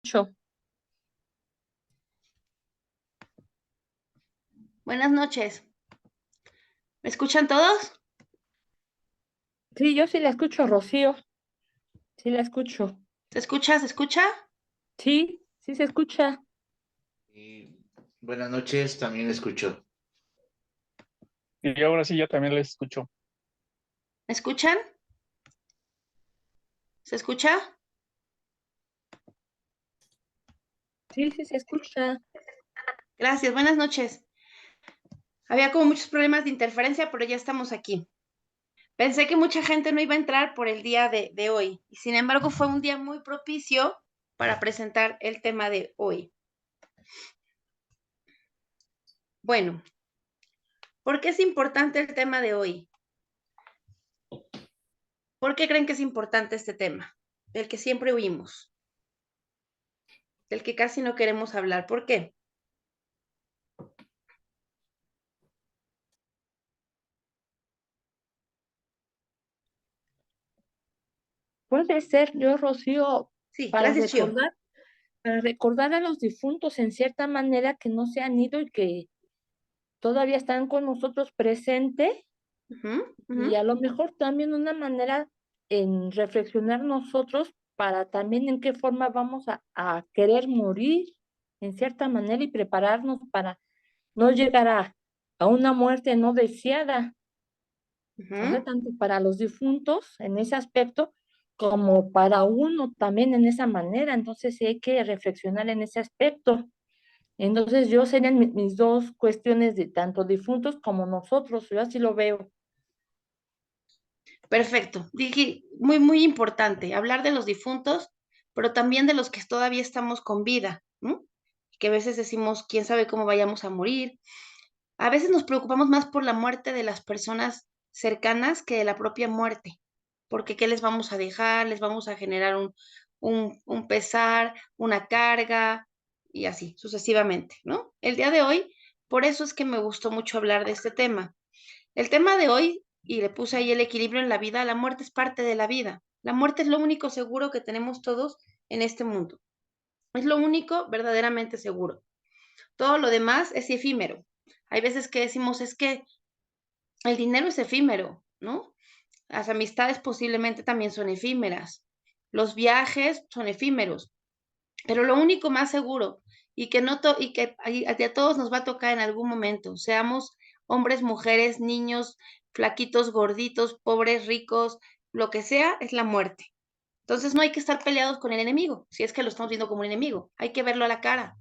Escucho. Buenas noches. ¿Me escuchan todos? Sí, yo sí la escucho, Rocío. Sí la escucho. ¿Se escucha? ¿Se escucha? Sí, sí se escucha. Y buenas noches, también escucho. Y ahora sí, ya también les escucho. ¿Me escuchan? ¿Se escucha? Sí, sí se escucha. Gracias, buenas noches. Había como muchos problemas de interferencia, pero ya estamos aquí. Pensé que mucha gente no iba a entrar por el día de hoy, y sin embargo fue un día muy propicio para presentar el tema de hoy. Bueno, ¿por qué es importante el tema de hoy? ¿Por qué creen que es importante este tema? Del que siempre huimos, del que casi no queremos hablar. ¿Por qué? Puede ser yo, Rocío, Sí, para gracias, Chio. recordar, para recordar a los difuntos en cierta manera que no se han ido y que todavía están con nosotros presentes, Ujú, ujú. y a lo mejor también una manera en reflexionar nosotros para también en qué forma vamos a querer morir en cierta manera y prepararnos para no llegar a una muerte no deseada. O sea, Ujú. tanto para los difuntos en ese aspecto como para uno también en esa manera. Entonces sí hay que reflexionar en ese aspecto. Entonces yo serían mis dos cuestiones de tanto difuntos como nosotros. Yo así lo veo. Perfecto. Dije, muy, muy importante hablar de los difuntos, pero también de los que todavía estamos con vida, ¿no? Que a veces decimos, quién sabe cómo vayamos a morir. A veces nos preocupamos más por la muerte de las personas cercanas que de la propia muerte, porque ¿qué les vamos a dejar? Les vamos a generar un pesar, una carga y así sucesivamente, ¿no? El día de hoy, por eso es que me gustó mucho hablar de este tema. El tema de hoy, y le puse ahí el equilibrio en la vida, la muerte es parte de la vida. La muerte es lo único seguro que tenemos todos en este mundo. Es lo único verdaderamente seguro. Todo lo demás es efímero. Hay veces que decimos, es que el dinero es efímero, ¿no? Las amistades posiblemente también son efímeras. Los viajes son efímeros. Pero lo único más seguro y que no y que a todos nos va a tocar en algún momento, seamos hombres, mujeres, niños, flaquitos, gorditos, pobres, ricos, lo que sea, es la muerte. Entonces no hay que estar peleados con el enemigo, si es que lo estamos viendo como un enemigo, hay que verlo a la cara,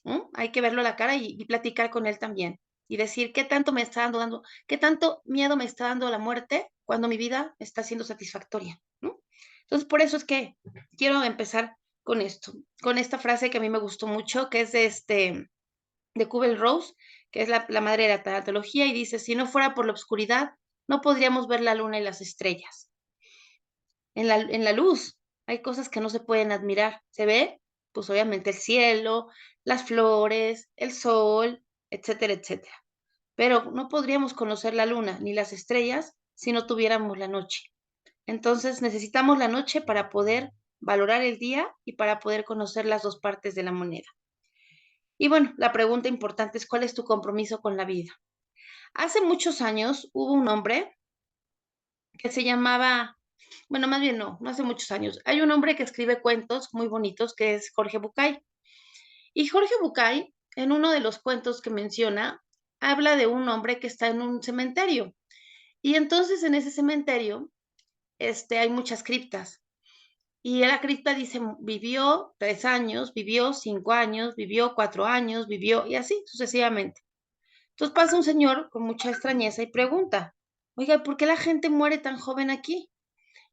¿no? Hay que verlo a la cara y platicar con él también y decir qué tanto me está dando, qué tanto miedo me está dando la muerte cuando mi vida está siendo satisfactoria, ¿no? Entonces, por eso es que quiero empezar con esto, con esta frase que a mí me gustó mucho, que es de Kubel-Ross, que es la madre de la tanatología, y dice, si no fuera por la oscuridad, no podríamos ver la luna y las estrellas. En la luz hay cosas que no se pueden admirar. ¿Se ve? Pues obviamente el cielo, las flores, el sol, etcétera, etcétera. Pero no podríamos conocer la luna ni las estrellas si no tuviéramos la noche. Entonces necesitamos la noche para poder valorar el día y para poder conocer las dos partes de la moneda. Y bueno, la pregunta importante es, ¿cuál es tu compromiso con la vida? Hace muchos años hubo un hombre que se llamaba, bueno, más bien no hace muchos años. Hay un hombre que escribe cuentos muy bonitos que es Jorge Bucay. Y Jorge Bucay, en uno de los cuentos que menciona, habla de un hombre que está en un cementerio. Y entonces en ese cementerio hay muchas criptas. Y la cripta dice, vivió 3 años, vivió 5 años, vivió 4 años, vivió, y así sucesivamente. Entonces pasa un señor con mucha extrañeza y pregunta, oiga, ¿por qué la gente muere tan joven aquí?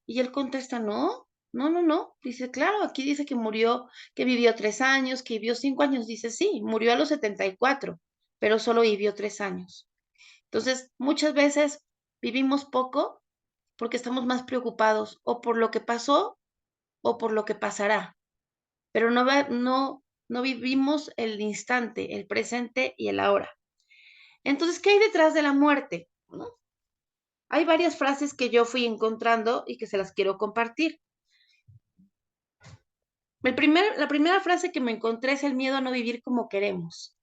Y él contesta, no, no, no, no. Dice, claro, aquí dice que murió, que vivió 3 años, que vivió 5 años. Dice, sí, murió a los 74, pero solo vivió 3 años. Entonces, muchas veces vivimos poco porque estamos más preocupados o por lo que pasó o por lo que pasará, pero no vivimos el instante, el presente y el ahora. Entonces, ¿qué hay detrás de la muerte? ¿No? Hay varias frases que yo fui encontrando y que se las quiero compartir. La primera frase que me encontré es el miedo a no vivir como queremos,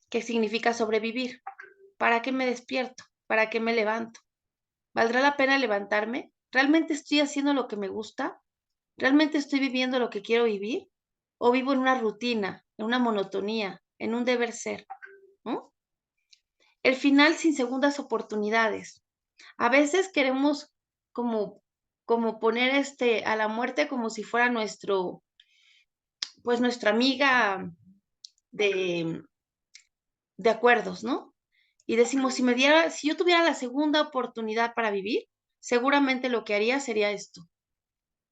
que significa sobrevivir. ¿Para qué me despierto? ¿Para qué me levanto? ¿Valdrá la pena levantarme? ¿Realmente estoy haciendo lo que me gusta? ¿Realmente estoy viviendo lo que quiero vivir? ¿O vivo en una rutina, en una monotonía, en un deber ser? ¿No? El final sin segundas oportunidades. A veces queremos como, como poner a la muerte como si fuera pues nuestra amiga de, de acuerdos, ¿no? Y decimos, si yo tuviera la segunda oportunidad para vivir, seguramente lo que haría sería esto.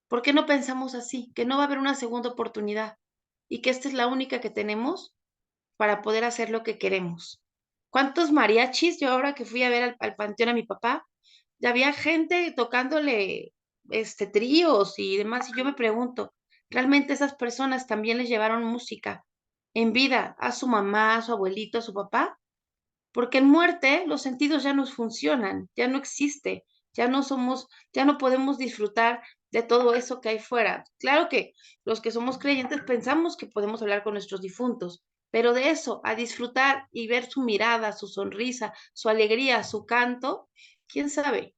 ¿Por qué no pensamos así? Que no va a haber una segunda oportunidad y que esta es la única que tenemos para poder hacer lo que queremos. ¿Cuántos mariachis? Yo ahora que fui a ver al panteón a mi papá, ya había gente tocándole tríos y demás, y yo me pregunto, ¿realmente esas personas también les llevaron música en vida a su mamá, a su abuelito, a su papá? Porque en muerte los sentidos ya no funcionan, ya no existe, ya no podemos disfrutar de todo eso que hay fuera. Claro que los que somos creyentes pensamos que podemos hablar con nuestros difuntos, pero de eso, a disfrutar y ver su mirada, su sonrisa, su alegría, su canto, quién sabe.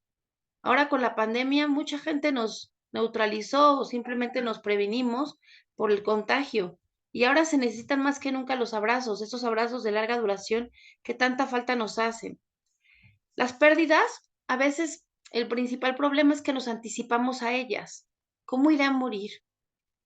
Ahora con la pandemia mucha gente nos neutralizó o simplemente nos prevenimos por el contagio. Y ahora se necesitan más que nunca los abrazos, esos abrazos de larga duración que tanta falta nos hacen. Las pérdidas, a veces el principal problema es que nos anticipamos a ellas. ¿Cómo irá a morir?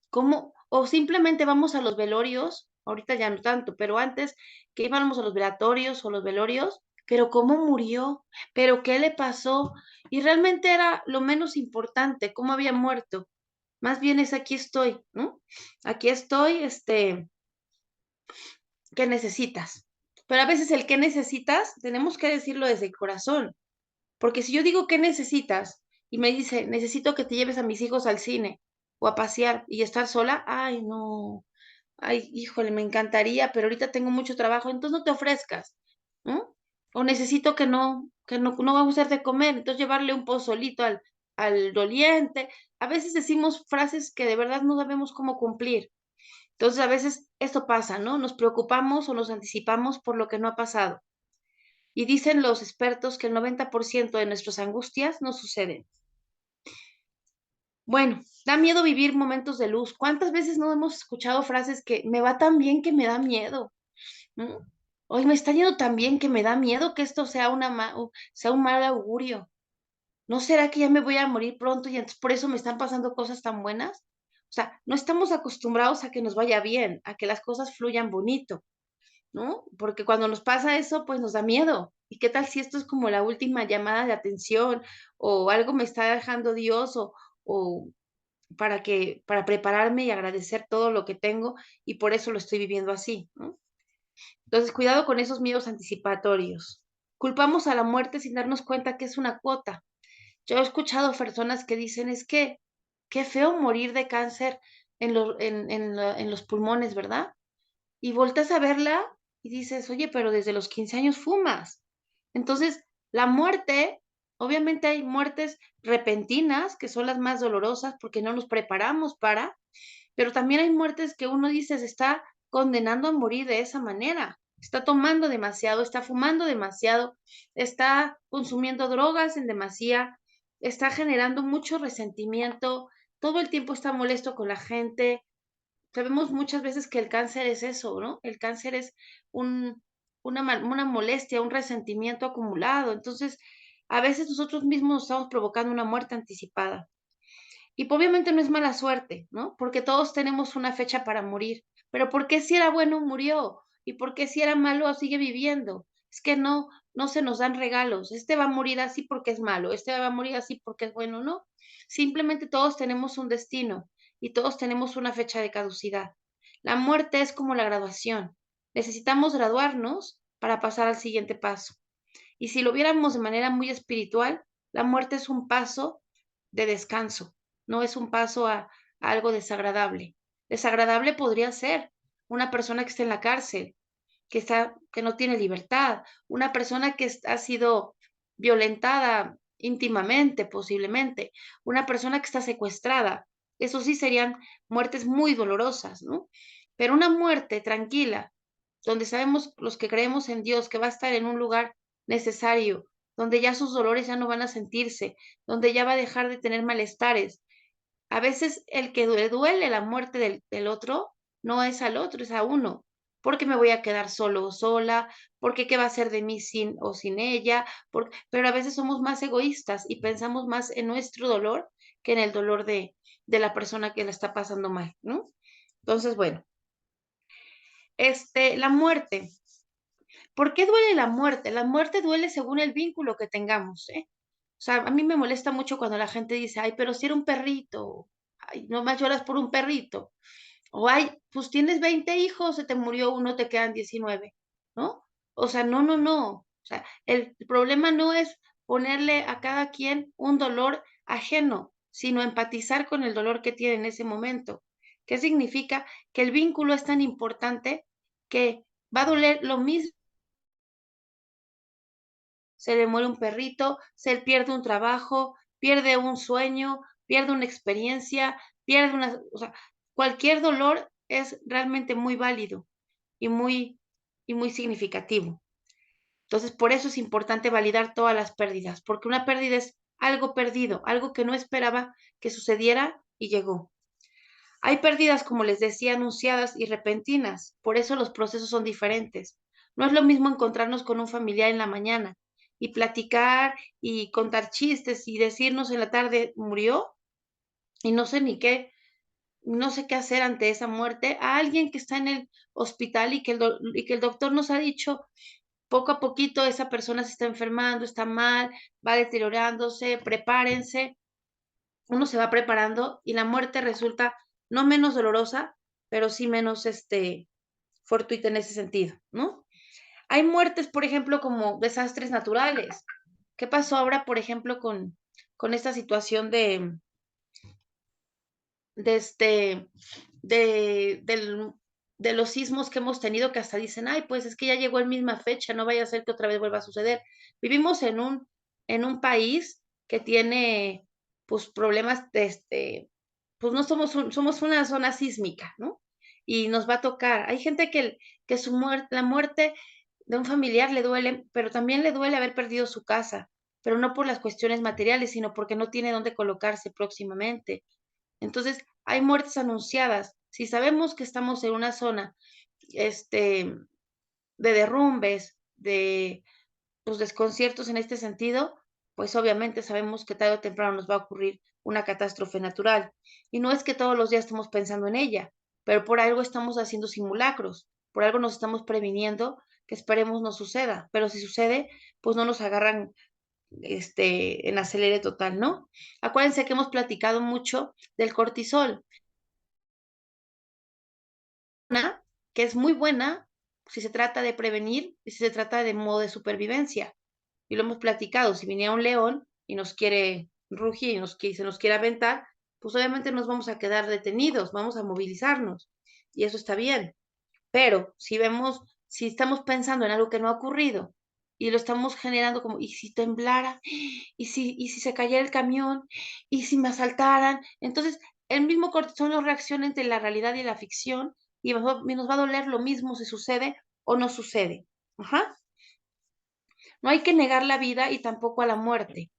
¿Cómo? O simplemente vamos a los velorios, ahorita ya no tanto, pero antes que íbamos a los velatorios o los velorios, pero ¿cómo murió? ¿Pero qué le pasó? Y realmente era lo menos importante, cómo había muerto. Más bien es aquí estoy, ¿no? Aquí estoy, ¿qué necesitas? Pero a veces el qué necesitas, tenemos que decirlo desde el corazón, porque si yo digo qué necesitas y me dice, necesito que te lleves a mis hijos al cine o a pasear y estar sola, ay, no, ay, híjole, me encantaría, pero ahorita tengo mucho trabajo, entonces no te ofrezcas, ¿no? O necesito no vamos a hacer de comer, entonces llevarle un pozolito al doliente. A veces decimos frases que de verdad no sabemos cómo cumplir. Entonces, a veces esto pasa, ¿no? Nos preocupamos o nos anticipamos por lo que no ha pasado. Y dicen los expertos que el 90% de nuestras angustias no suceden. Bueno, da miedo vivir momentos de luz. ¿Cuántas veces no hemos escuchado frases que me va tan bien que me da miedo? ¿No? Hoy me está yendo tan bien que me da miedo que esto sea sea un mal augurio. ¿No será que ya me voy a morir pronto y entonces por eso me están pasando cosas tan buenas? O sea, no estamos acostumbrados a que nos vaya bien, a que las cosas fluyan bonito, ¿no? Porque cuando nos pasa eso, pues nos da miedo. ¿Y qué tal si esto es como la última llamada de atención o algo me está dejando Dios o para prepararme y agradecer todo lo que tengo y por eso lo estoy viviendo así, ¿no? Entonces, cuidado con esos miedos anticipatorios. Culpamos a la muerte sin darnos cuenta que es una cuota. Yo he escuchado personas que dicen, es que qué feo morir de cáncer en los pulmones, ¿verdad? Y volteas a verla y dices, oye, pero desde los 15 años fumas. Entonces, la muerte, obviamente hay muertes repentinas, que son las más dolorosas porque no nos preparamos pero también hay muertes que uno dice, se está condenando a morir de esa manera. Está tomando demasiado, está fumando demasiado, está consumiendo drogas en demasía, está generando mucho resentimiento, todo el tiempo está molesto con la gente. Sabemos muchas veces que el cáncer es eso, ¿no? El cáncer es un, una molestia, un resentimiento acumulado. Entonces, a veces nosotros mismos nos estamos provocando una muerte anticipada. Y obviamente no es mala suerte, ¿no? Porque todos tenemos una fecha para morir. Pero ¿por qué si era bueno murió? ¿Y por qué si era malo sigue viviendo? Es que no se nos dan regalos. Este va a morir así porque es malo, este va a morir así porque es bueno, no. Simplemente todos tenemos un destino y todos tenemos una fecha de caducidad. La muerte es como la graduación. Necesitamos graduarnos para pasar al siguiente paso. Y si lo viéramos de manera muy espiritual, la muerte es un paso de descanso, no es un paso a algo desagradable. Desagradable podría ser una persona que está en la cárcel, que no tiene libertad, una persona que ha sido violentada íntimamente, posiblemente, una persona que está secuestrada. Eso sí serían muertes muy dolorosas, ¿no? Pero una muerte tranquila, donde sabemos los que creemos en Dios que va a estar en un lugar necesario, donde ya sus dolores ya no van a sentirse, donde ya va a dejar de tener malestares. A veces el que duele la muerte del otro no es al otro, es a uno, porque me voy a quedar solo o sola, porque qué va a hacer de mí sin o sin ella, pero a veces somos más egoístas y pensamos más en nuestro dolor que en el dolor de la persona que la está pasando mal, ¿no? Entonces, bueno, la muerte. ¿Por qué duele la muerte? La muerte duele según el vínculo que tengamos, ¿eh? O sea, a mí me molesta mucho cuando la gente dice, ay, pero si era un perrito, ay, nomás lloras por un perrito. O ay, pues tienes 20 hijos, se te murió uno, te quedan 19, ¿no? O sea, no, no, no. O sea, el problema no es ponerle a cada quien un dolor ajeno, sino empatizar con el dolor que tiene en ese momento. ¿Qué significa? Que el vínculo es tan importante que va a doler lo mismo. Se le muere un perrito, se pierde un trabajo, pierde un sueño, pierde una experiencia, pierde una, o sea, cualquier dolor es realmente muy válido y muy significativo. Entonces, por eso es importante validar todas las pérdidas, porque una pérdida es algo perdido, algo que no esperaba que sucediera y llegó. Hay pérdidas, como les decía, anunciadas y repentinas, por eso los procesos son diferentes. No es lo mismo encontrarnos con un familiar en la mañana y platicar y contar chistes y decirnos en la tarde murió y no sé ni qué, no sé qué hacer ante esa muerte, a alguien que está en el hospital y que el doctor nos ha dicho poco a poquito esa persona se está enfermando, está mal, va deteriorándose, prepárense. Uno se va preparando y la muerte resulta no menos dolorosa, pero sí menos fortuita en ese sentido, ¿no? Hay muertes, por ejemplo, como desastres naturales. ¿Qué pasó ahora, por ejemplo, con esta situación de este, de los sismos que hemos tenido que hasta dicen, ay, pues es que ya llegó en misma fecha, no vaya a ser que otra vez vuelva a suceder. Vivimos en un país que tiene, pues, problemas pues no somos una zona sísmica, ¿no? Y nos va a tocar. Hay gente que la muerte de un familiar le duele, pero también le duele haber perdido su casa, pero no por las cuestiones materiales, sino porque no tiene dónde colocarse próximamente. Entonces, hay muertes anunciadas. Si sabemos que estamos en una zona, de derrumbes, de los desconciertos en este sentido, pues obviamente sabemos que tarde o temprano nos va a ocurrir una catástrofe natural. Y no es que todos los días estemos pensando en ella, pero por algo estamos haciendo simulacros, por algo nos estamos previniendo que esperemos no suceda. Pero si sucede, pues no nos agarran en acelere total, ¿no? Acuérdense que hemos platicado mucho del cortisol, que es muy buena si se trata de prevenir y si se trata de modo de supervivencia. Y lo hemos platicado, si viniera un león y nos quiere rugir y se nos quiere aventar, pues obviamente nos vamos a quedar detenidos, vamos a movilizarnos y eso está bien. Pero si estamos pensando en algo que no ha ocurrido y lo estamos generando como, ¿y si temblara? Y si se cayera el camión? ¿Y si me asaltaran? Entonces, el mismo cortisol no reacciona entre la realidad y la ficción y nos va a doler lo mismo si sucede o no sucede. Ajá. No hay que negar la vida y tampoco a la muerte.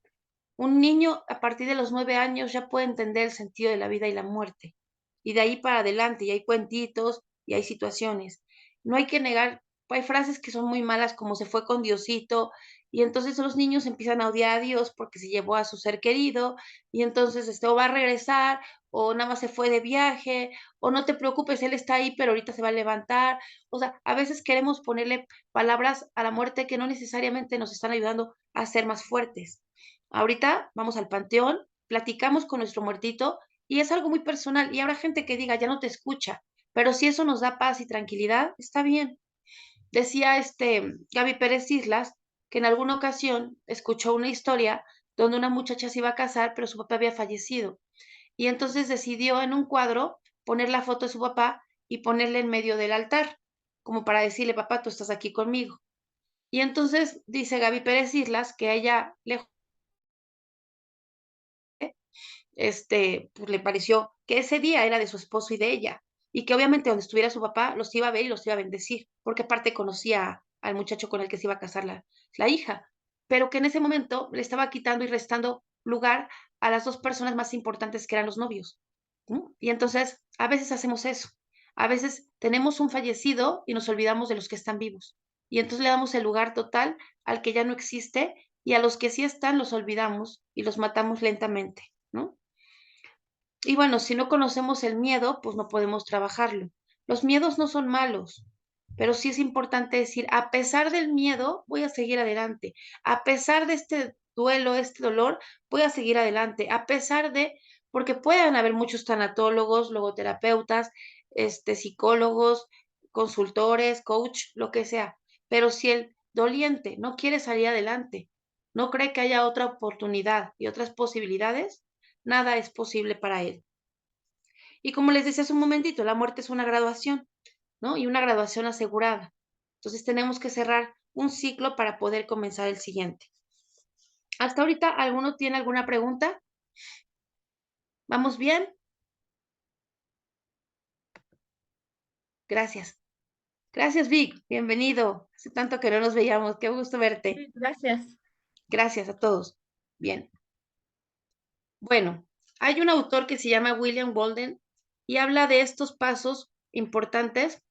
Un niño a partir de los 9 años ya puede entender el sentido de la vida y la muerte. Y de ahí para adelante, y hay cuentitos y hay situaciones. No hay que negar, hay frases que son muy malas como se fue con Diosito, y entonces los niños empiezan a odiar a Dios porque se llevó a su ser querido, y entonces o va a regresar, o nada más se fue de viaje, o no te preocupes, él está ahí, pero ahorita se va a levantar. O sea, a veces queremos ponerle palabras a la muerte que no necesariamente nos están ayudando a ser más fuertes. Ahorita vamos al panteón, platicamos con nuestro muertito y es algo muy personal. Y habrá gente que diga, ya no te escucha, pero si eso nos da paz y tranquilidad, está bien. Decía Gaby Pérez Islas que en alguna ocasión escuchó una historia donde una muchacha se iba a casar, pero su papá había fallecido. Y entonces decidió en un cuadro poner la foto de su papá y ponerle en medio del altar, como para decirle, papá, tú estás aquí conmigo. Y entonces dice Gaby Pérez Islas que a ella le pues le pareció que ese día era de su esposo y de ella, y que obviamente donde estuviera su papá los iba a ver y los iba a bendecir, porque aparte conocía al muchacho con el que se iba a casar la hija, pero que en ese momento le estaba quitando y restando lugar a las dos personas más importantes que eran los novios, ¿no? Y entonces a veces hacemos eso, a veces tenemos un fallecido y nos olvidamos de los que están vivos, y entonces le damos el lugar total al que ya no existe, y a los que sí están los olvidamos y los matamos lentamente, ¿no? Y bueno, si no conocemos el miedo, pues no podemos trabajarlo. Los miedos no son malos, pero sí es importante decir, a pesar del miedo, voy a seguir adelante. A pesar de este duelo, este dolor, voy a seguir adelante. A pesar de, porque pueden haber muchos tanatólogos, logoterapeutas, psicólogos, consultores, coach, lo que sea. Pero si el doliente no quiere salir adelante, no cree que haya otra oportunidad y otras posibilidades, nada es posible para él. Y como les decía hace un momentito, la muerte es una graduación, ¿no? Y una graduación asegurada. Entonces tenemos que cerrar un ciclo para poder comenzar el siguiente. ¿Hasta ahorita alguno tiene alguna pregunta? ¿Vamos bien? Gracias. Gracias, Vic. Bienvenido. Hace tanto que no nos veíamos. Qué gusto verte. Sí, gracias. Gracias a todos. Bien. Bueno, hay un autor que se llama William Walden y habla de estos pasos importantes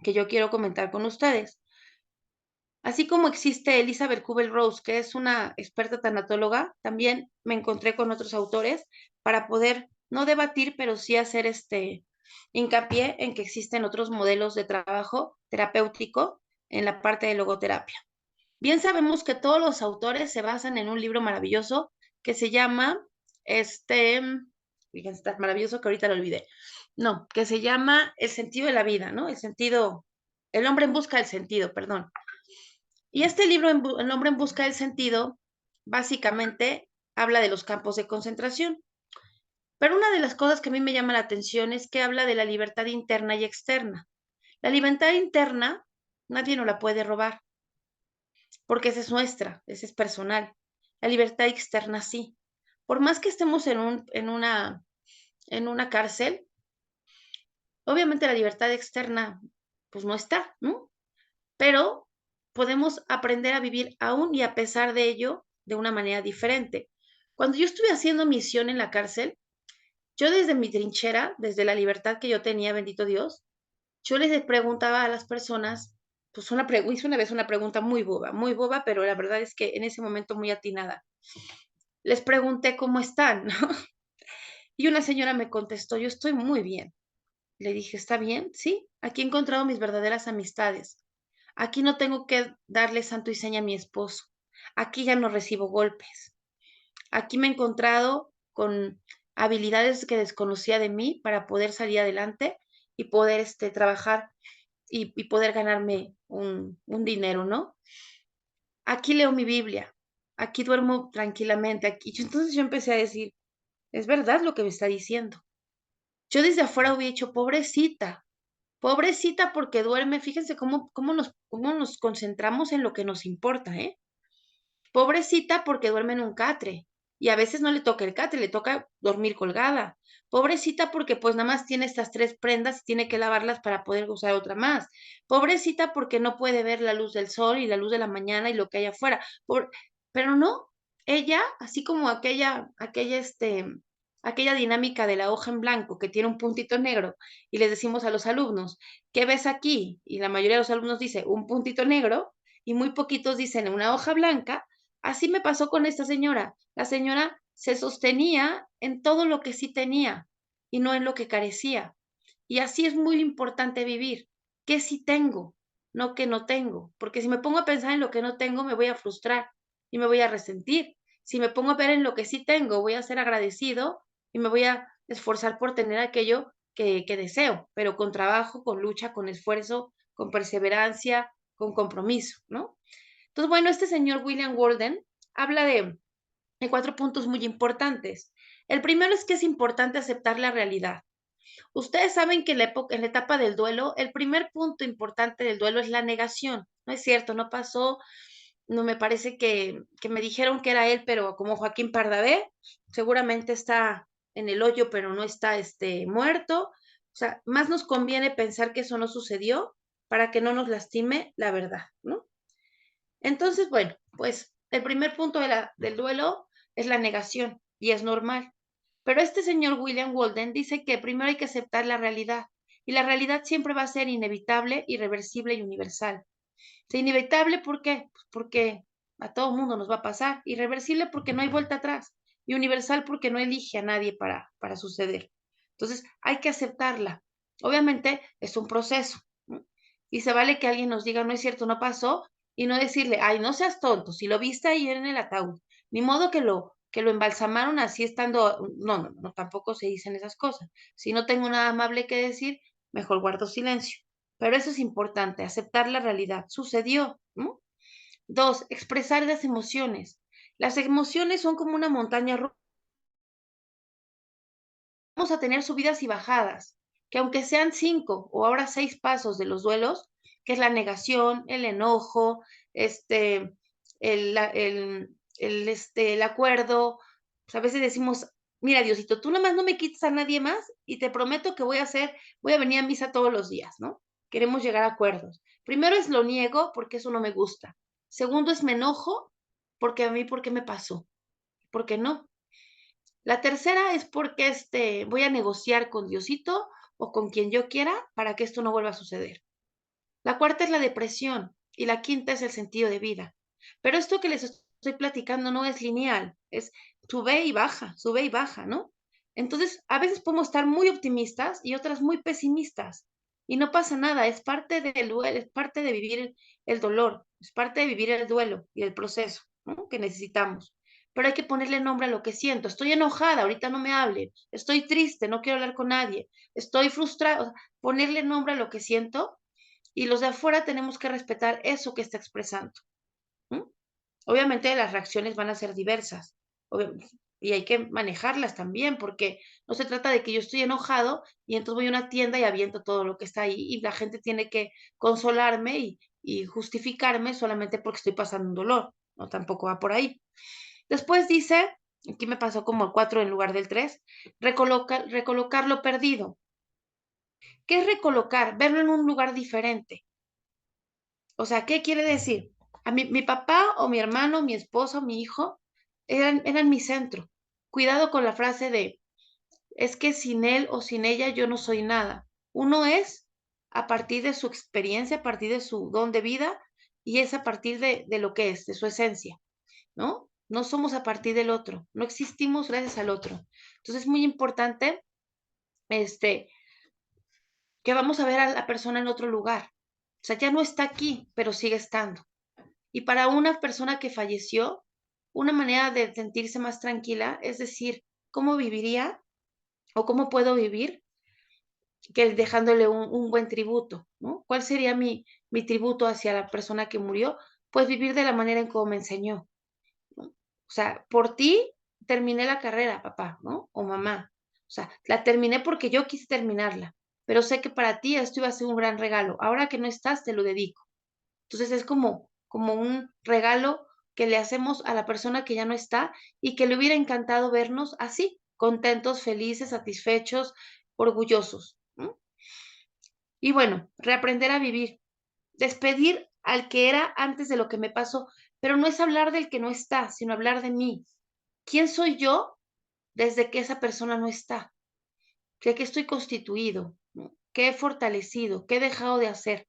que yo quiero comentar con ustedes. Así como existe Elizabeth Kubler-Ross, que es una experta tanatóloga, también me encontré con otros autores para poder no debatir, pero sí hacer hincapié en que existen otros modelos de trabajo terapéutico en la parte de logoterapia. Bien sabemos que todos los autores se basan en un libro maravilloso que se llama, fíjense, está maravilloso que ahorita lo olvidé, no, que se llama El sentido de la vida, ¿no? El hombre en busca del sentido, perdón. Y este libro, El hombre en busca del sentido, básicamente habla de los campos de concentración. Pero una de las cosas que a mí me llama la atención es que habla de la libertad interna y externa. La libertad interna nadie nos la puede robar, porque esa es nuestra, esa es personal. La libertad externa sí. Por más que estemos en una cárcel, obviamente la libertad externa pues no está, ¿no? Pero podemos aprender a vivir aún y a pesar de ello de una manera diferente. Cuando yo estuve haciendo misión en la cárcel, yo desde mi trinchera, desde la libertad que yo tenía, bendito Dios, yo les preguntaba a las personas, pues hice una vez una pregunta muy boba, pero la verdad es que en ese momento muy atinada. Les pregunté cómo están, ¿no? Y una señora me contestó, yo estoy muy bien. Le dije, ¿está bien? Sí, aquí he encontrado mis verdaderas amistades. Aquí no tengo que darle santo y seña a mi esposo. Aquí ya no recibo golpes. Aquí me he encontrado con habilidades que desconocía de mí para poder salir adelante y poder trabajar y poder ganarme un dinero, ¿no? Aquí leo mi Biblia. Aquí duermo tranquilamente. Entonces yo empecé a decir, es verdad lo que me está diciendo. Yo desde afuera hubiera dicho, pobrecita, pobrecita porque duerme, fíjense cómo nos concentramos en lo que nos importa, ¿eh? Pobrecita porque duerme en un catre y a veces no le toca el catre, le toca dormir colgada. Pobrecita porque pues nada más tiene estas 3 prendas y tiene que lavarlas para poder usar otra más. Pobrecita porque no puede ver la luz del sol y la luz de la mañana y lo que hay afuera. Pero no, ella, así como aquella dinámica de la hoja en blanco que tiene un puntito negro y les decimos a los alumnos, ¿qué ves aquí? Y la mayoría de los alumnos dice un puntito negro y muy poquitos dicen una hoja blanca. Así me pasó con esta señora. La señora se sostenía en todo lo que sí tenía y no en lo que carecía. Y así es muy importante vivir. ¿Qué sí tengo? No que no tengo. Porque si me pongo a pensar en lo que no tengo, me voy a frustrar y me voy a resentir. Si me pongo a ver en lo que sí tengo, voy a ser agradecido y me voy a esforzar por tener aquello que deseo, pero con trabajo, con lucha, con esfuerzo, con perseverancia, con compromiso, ¿no? Entonces, bueno, este señor William Walden habla de 4 puntos muy importantes. El primero es que es importante aceptar la realidad. Ustedes saben que en la etapa del duelo, el primer punto importante del duelo es la negación. No es cierto, no pasó, no me parece que me dijeron que era él, pero como Joaquín Pardavé, seguramente está en el hoyo, pero no está muerto. O sea, más nos conviene pensar que eso no sucedió para que no nos lastime la verdad, ¿no? Entonces, bueno, pues el primer punto del duelo es la negación y es normal. Pero este señor William Walden dice que primero hay que aceptar la realidad y la realidad siempre va a ser inevitable, irreversible y universal. O inevitable, ¿por qué? Pues porque a todo mundo nos va a pasar. Irreversible porque no hay vuelta atrás. Y universal porque no elige a nadie para suceder. Entonces, hay que aceptarla. Obviamente, es un proceso, ¿no? Y se vale que alguien nos diga, no es cierto, no pasó, y no decirle, ay, no seas tonto, si lo viste ahí en el ataúd. Ni modo que lo embalsamaron así estando. No, no, no, tampoco se dicen esas cosas. Si no tengo nada amable que decir, mejor guardo silencio. Pero eso es importante, aceptar la realidad. Sucedió, ¿no? 2, expresar las emociones. Las emociones son como una montaña rusa. Vamos a tener subidas y bajadas, que aunque sean 5 o ahora 6 pasos de los duelos, que es la negación, el enojo, el acuerdo, pues a veces decimos, mira, Diosito, tú nada más no me quites a nadie más y te prometo que voy a venir a misa todos los días, ¿no? Queremos llegar a acuerdos. Primero es lo niego porque eso no me gusta. Segundo es me enojo porque a mí, ¿por qué me pasó? ¿Por qué no? La tercera es porque voy a negociar con Diosito o con quien yo quiera para que esto no vuelva a suceder. La cuarta es la depresión y la quinta es el sentido de vida. Pero esto que les estoy platicando no es lineal, es sube y baja, ¿no? Entonces, a veces podemos estar muy optimistas y otras muy pesimistas. Y no pasa nada, es parte del duelo, es parte de vivir el dolor, es parte de vivir el duelo y el proceso, ¿no? Que necesitamos. Pero hay que ponerle nombre a lo que siento. Estoy enojada, ahorita no me hable. Estoy triste, no quiero hablar con nadie. Estoy frustrada. Ponerle nombre a lo que siento y los de afuera tenemos que respetar eso que está expresando. ¿Mm? Obviamente las reacciones van a ser diversas y hay que manejarlas también porque no se trata de que yo estoy enojado y entonces voy a una tienda y aviento todo lo que está ahí y la gente tiene que consolarme y justificarme solamente porque estoy pasando un dolor. No, tampoco va por ahí. Después dice, aquí me pasó como el 4 en lugar del 3, recolocar lo perdido. ¿Qué es recolocar? Verlo en un lugar diferente. O sea, ¿qué quiere decir? Mi papá o mi hermano, mi esposo, mi hijo, eran mi centro. Cuidado con la frase de, es que sin él o sin ella yo no soy nada. Uno es a partir de su experiencia, a partir de su don de vida, y es a partir de lo que es, de su esencia, ¿no? No somos a partir del otro, no existimos gracias al otro. Entonces es muy importante, que vamos a ver a la persona en otro lugar. O sea, ya no está aquí, pero sigue estando. Y para una persona que falleció, una manera de sentirse más tranquila es decir, ¿cómo viviría o cómo puedo vivir que dejándole un buen tributo, ¿no? ¿Cuál sería mi tributo hacia la persona que murió? Pues vivir de la manera en cómo me enseñó, ¿no? O sea, por ti terminé la carrera, papá, ¿no? O mamá. O sea, la terminé porque yo quise terminarla, pero sé que para ti esto iba a ser un gran regalo. Ahora que no estás, te lo dedico. Entonces es como un regalo que le hacemos a la persona que ya no está y que le hubiera encantado vernos así, contentos, felices, satisfechos, orgullosos, ¿no? Y bueno, reaprender a vivir, despedir al que era antes de lo que me pasó, pero no es hablar del que no está, sino hablar de mí. ¿Quién soy yo desde que esa persona no está? ¿De qué estoy constituido? ¿No? ¿Qué he fortalecido? ¿Qué he dejado de hacer?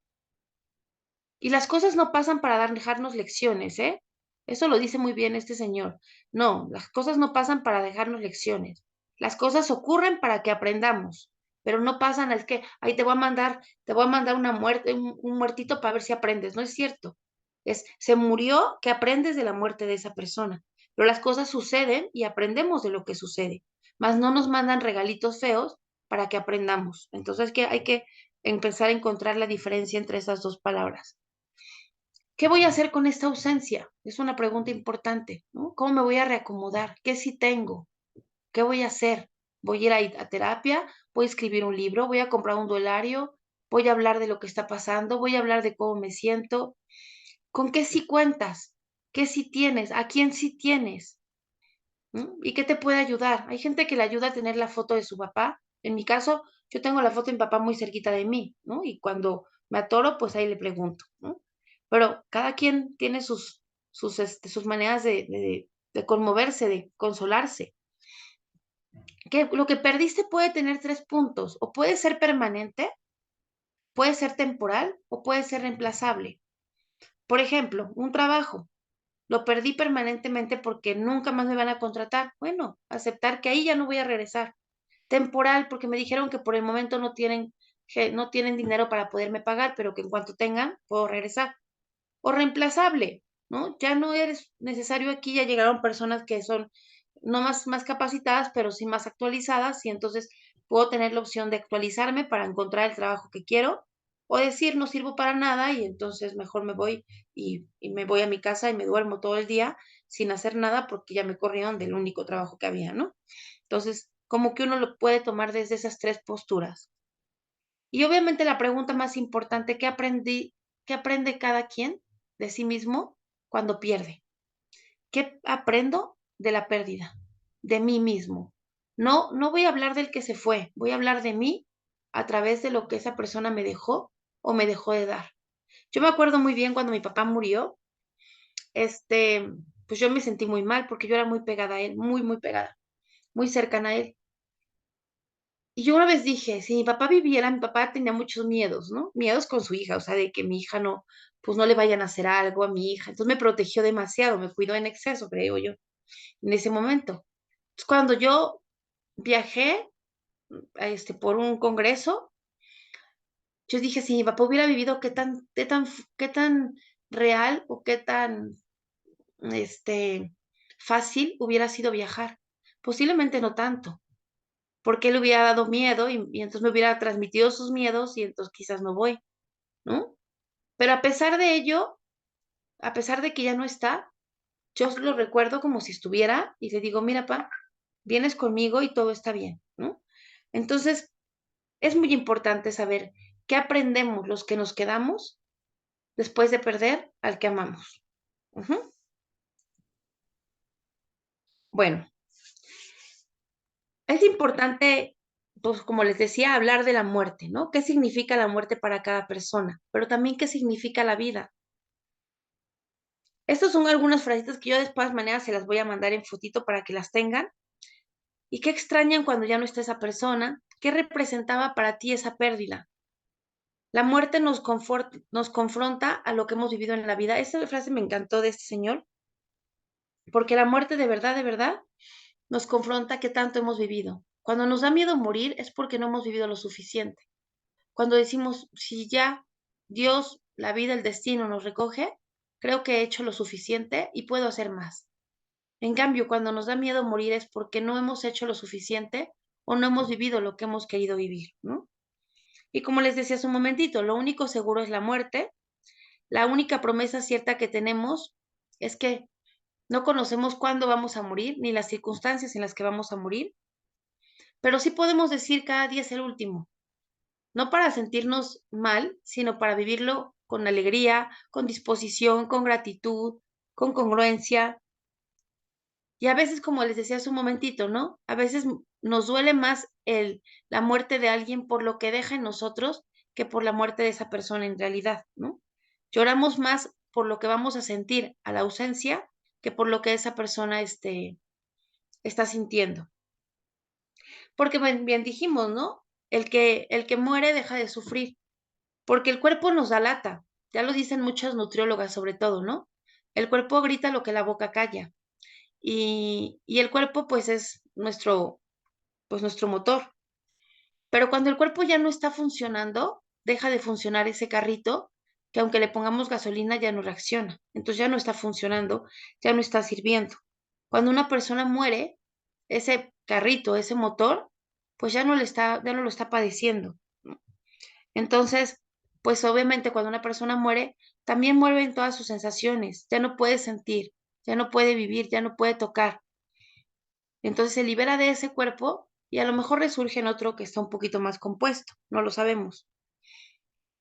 Y las cosas no pasan para dejarnos lecciones, ¿eh? Eso lo dice muy bien este señor. No, las cosas no pasan para dejarnos lecciones. Las cosas ocurren para que aprendamos, pero no pasan al que, ahí te voy a mandar una muerte, un muertito para ver si aprendes. No es cierto. Se murió que aprendes de la muerte de esa persona. Pero las cosas suceden y aprendemos de lo que sucede. Mas no nos mandan regalitos feos para que aprendamos. Entonces hay que empezar a encontrar la diferencia entre esas dos palabras. ¿Qué voy a hacer con esta ausencia? Es una pregunta importante, ¿no? ¿Cómo me voy a reacomodar? ¿Qué sí tengo? ¿Qué voy a hacer? ¿Voy a ir a terapia? ¿Voy a escribir un libro? ¿Voy a comprar un duelario? ¿Voy a hablar de lo que está pasando? ¿Voy a hablar de cómo me siento? ¿Con qué sí cuentas? ¿Qué sí tienes? ¿A quién sí tienes? ¿Y qué te puede ayudar? Hay gente que le ayuda a tener la foto de su papá. En mi caso, yo tengo la foto de mi papá muy cerquita de mí, ¿no? Y cuando me atoro, pues ahí le pregunto, ¿no? Pero cada quien tiene sus maneras de conmoverse, de consolarse. Que lo que perdiste puede tener 3 puntos, o puede ser permanente, puede ser temporal, o puede ser reemplazable. Por ejemplo, un trabajo. Lo perdí permanentemente porque nunca más me van a contratar. Bueno, aceptar que ahí ya no voy a regresar. Temporal, porque me dijeron que por el momento no tienen dinero para poderme pagar, pero que en cuanto tengan, puedo regresar. O reemplazable, ¿no? Ya no eres necesario aquí, ya llegaron personas que son no más capacitadas, pero sí más actualizadas, y entonces puedo tener la opción de actualizarme para encontrar el trabajo que quiero, o decir no sirvo para nada y entonces mejor me voy y me voy a mi casa y me duermo todo el día sin hacer nada porque ya me corrieron del único trabajo que había, ¿no? Entonces, como que uno lo puede tomar desde esas 3 posturas. Y obviamente la pregunta más importante, qué aprende cada quien de sí mismo cuando pierde? ¿Qué aprendo de la pérdida? De mí mismo. No voy a hablar del que se fue, voy a hablar de mí a través de lo que esa persona me dejó o me dejó de dar. Yo me acuerdo muy bien cuando mi papá murió, pues yo me sentí muy mal porque yo era muy pegada a él, muy pegada, muy cercana a él. Y yo una vez dije, si mi papá viviera, mi papá tenía muchos miedos, ¿no? Miedos con su hija, o sea, de que mi hija no, pues no le vayan a hacer algo a mi hija. Entonces me protegió demasiado, me cuidó en exceso, creo yo, en ese momento. Entonces cuando yo viajé, por un congreso, yo dije, si mi papá hubiera vivido, qué tan real o qué tan, fácil hubiera sido viajar. Posiblemente no tanto porque él hubiera dado miedo y entonces me hubiera transmitido sus miedos y entonces quizás no voy, ¿no? Pero a pesar de ello, a pesar de que ya no está, yo lo recuerdo como si estuviera y le digo, mira, pa, vienes conmigo y todo está bien, ¿no? Entonces, es muy importante saber qué aprendemos los que nos quedamos después de perder al que amamos. Ujú. Bueno, es importante, pues como les decía, hablar de la muerte, ¿no? ¿Qué significa la muerte para cada persona? Pero también qué significa la vida. Estas son algunas frasitas que yo de todas maneras se las voy a mandar en fotito para que las tengan. ¿Y qué extrañan cuando ya no está esa persona? ¿Qué representaba para ti esa pérdida? La muerte nos confronta a lo que hemos vivido en la vida. Esa frase me encantó de este señor, porque la muerte de verdad, nos confronta a qué tanto hemos vivido. Cuando nos da miedo morir es porque no hemos vivido lo suficiente. Cuando decimos, si ya Dios, la vida, el destino nos recoge, creo que he hecho lo suficiente y puedo hacer más. En cambio, cuando nos da miedo morir es porque no hemos hecho lo suficiente o no hemos vivido lo que hemos querido vivir, ¿no? Y como les decía hace un momentito, lo único seguro es la muerte. La única promesa cierta que tenemos es que no conocemos cuándo vamos a morir ni las circunstancias en las que vamos a morir, pero sí podemos decir cada día es el último, no para sentirnos mal, sino para vivirlo con alegría, con disposición, con gratitud, con congruencia. Y a veces, como les decía hace un momentito, ¿no? A veces nos duele más la muerte de alguien por lo que deja en nosotros que por la muerte de esa persona en realidad, ¿no? Lloramos más por lo que vamos a sentir a la ausencia que por lo que esa persona está sintiendo. Porque bien dijimos, ¿no? El que muere deja de sufrir, porque el cuerpo nos da lata. Ya lo dicen muchas nutriólogas sobre todo, ¿no? El cuerpo grita lo que la boca calla. Y el cuerpo pues es nuestro motor. Pero cuando el cuerpo ya no está funcionando, deja de funcionar ese carrito que aunque le pongamos gasolina ya no reacciona. Entonces ya no está funcionando, ya no está sirviendo. Cuando una persona muere, ese carrito, ese motor, pues ya no lo está padeciendo, ¿no? Entonces, pues obviamente cuando una persona muere, también mueren todas sus sensaciones, ya no puede sentir, ya no puede vivir, ya no puede tocar. Entonces se libera de ese cuerpo y a lo mejor resurge en otro que está un poquito más compuesto, no lo sabemos.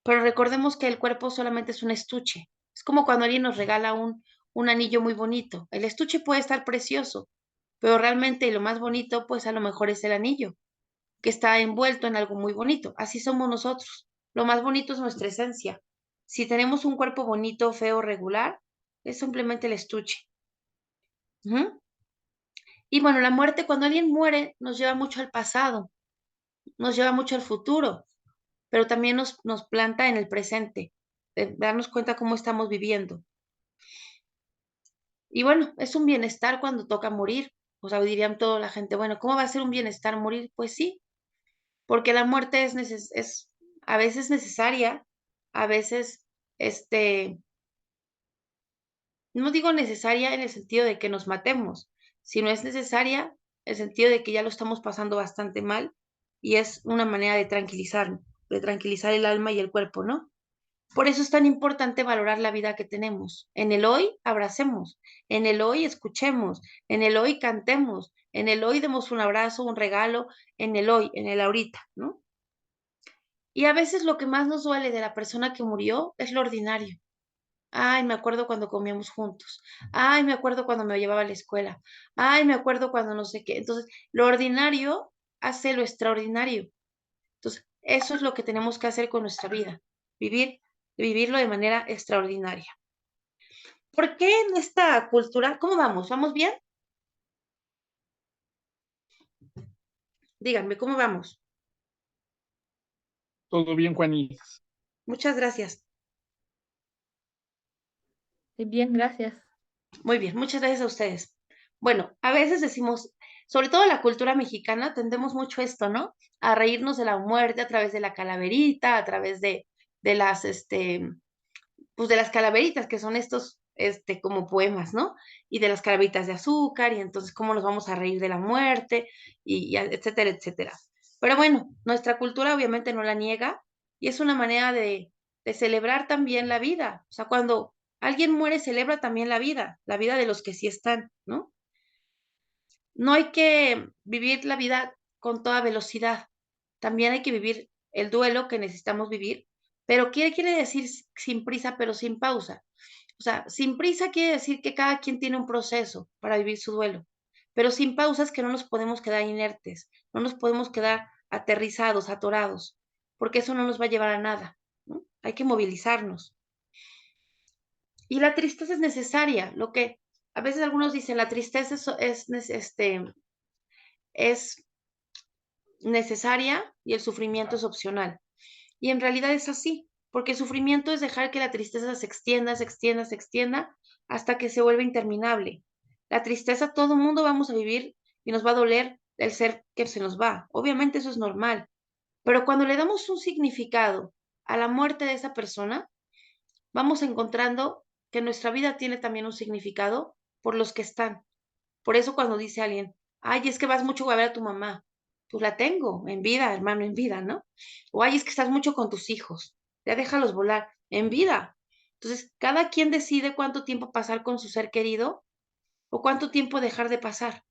Pero recordemos que el cuerpo solamente es un estuche. Es como cuando alguien nos regala un anillo muy bonito. El estuche puede estar precioso, pero realmente lo más bonito, pues a lo mejor es el anillo, que está envuelto en algo muy bonito. Así somos nosotros. Lo más bonito es nuestra esencia. Si tenemos un cuerpo bonito, feo, regular, es simplemente el estuche. Ujú. Y bueno, la muerte, cuando alguien muere, nos lleva mucho al pasado, nos lleva mucho al futuro, pero también nos planta en el presente, de darnos cuenta cómo estamos viviendo. Y bueno, es un bienestar cuando toca morir. O sea, dirían toda la gente, bueno, ¿cómo va a ser un bienestar morir? Pues sí, porque la muerte es a veces necesaria, a veces, no digo necesaria en el sentido de que nos matemos, sino es necesaria en el sentido de que ya lo estamos pasando bastante mal y es una manera de tranquilizar el alma y el cuerpo, ¿no? Por eso es tan importante valorar la vida que tenemos. En el hoy abracemos, en el hoy escuchemos, en el hoy cantemos, en el hoy demos un abrazo, un regalo, en el hoy, en el ahorita, ¿no? Y a veces lo que más nos duele de la persona que murió es lo ordinario. Ay, me acuerdo cuando comíamos juntos. Ay, me acuerdo cuando me llevaba a la escuela. Ay, me acuerdo cuando no sé qué. Entonces, lo ordinario hace lo extraordinario. Entonces, eso es lo que tenemos que hacer con nuestra vida, vivirlo de manera extraordinaria. ¿Por qué en esta cultura? ¿Cómo vamos? ¿Vamos bien? Díganme, ¿cómo vamos? Todo bien, Juanis. Muchas gracias. Sí, bien, gracias. Muy bien, muchas gracias a ustedes. Bueno, a veces decimos, sobre todo en la cultura mexicana, tendemos mucho esto, ¿no? A reírnos de la muerte a través de la calaverita, a través de las, pues de las calaveritas, que son estos, como poemas, ¿no? Y de las calaveritas de azúcar, y entonces cómo nos vamos a reír de la muerte, y etcétera, etcétera. Pero bueno, nuestra cultura obviamente no la niega, y es una manera de celebrar también la vida. O sea, cuando alguien muere, celebra también la vida de los que sí están, ¿no? No hay que vivir la vida con toda velocidad. También hay que vivir el duelo que necesitamos vivir, pero ¿qué quiere decir sin prisa, pero sin pausa? O sea, sin prisa quiere decir que cada quien tiene un proceso para vivir su duelo, pero sin pausa es que no nos podemos quedar inertes, no nos podemos quedar aterrizados, atorados, porque eso no nos va a llevar a nada, ¿no? Hay que movilizarnos. Y la tristeza es necesaria, lo que a veces algunos dicen, la tristeza es necesaria y el sufrimiento es opcional. Y en realidad es así, porque el sufrimiento es dejar que la tristeza se extienda, se extienda, se extienda hasta que se vuelve interminable. La tristeza todo el mundo vamos a vivir y nos va a doler el ser que se nos va. Obviamente eso es normal, pero cuando le damos un significado a la muerte de esa persona, vamos encontrando que nuestra vida tiene también un significado por los que están. Por eso cuando dice alguien, ay, es que vas mucho a ver a tu mamá, pues la tengo en vida, hermano, en vida, ¿no? O ay, es que estás mucho con tus hijos, ya déjalos volar, en vida. Entonces, cada quien decide cuánto tiempo pasar con su ser querido o cuánto tiempo dejar de pasar.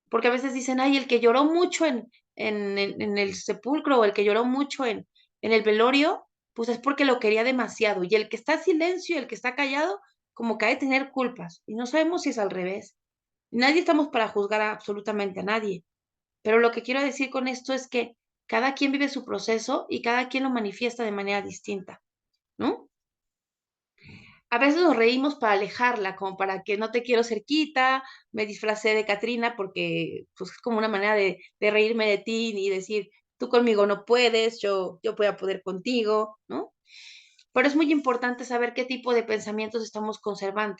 Porque a veces dicen, ay, el que lloró mucho en el sepulcro o el que lloró mucho en el velorio, pues es porque lo quería demasiado. Y el que está en silencio y el que está callado, como que ha de tener culpas. Y no sabemos si es al revés. Nadie estamos para juzgar absolutamente a nadie, pero lo que quiero decir con esto es que cada quien vive su proceso y cada quien lo manifiesta de manera distinta, ¿no? A veces nos reímos para alejarla, como para que no te quiero cerquita, me disfracé de Catrina porque pues, es como una manera de reírme de ti y decir, tú conmigo no puedes, yo voy a poder contigo, ¿no? Pero es muy importante saber qué tipo de pensamientos estamos conservando,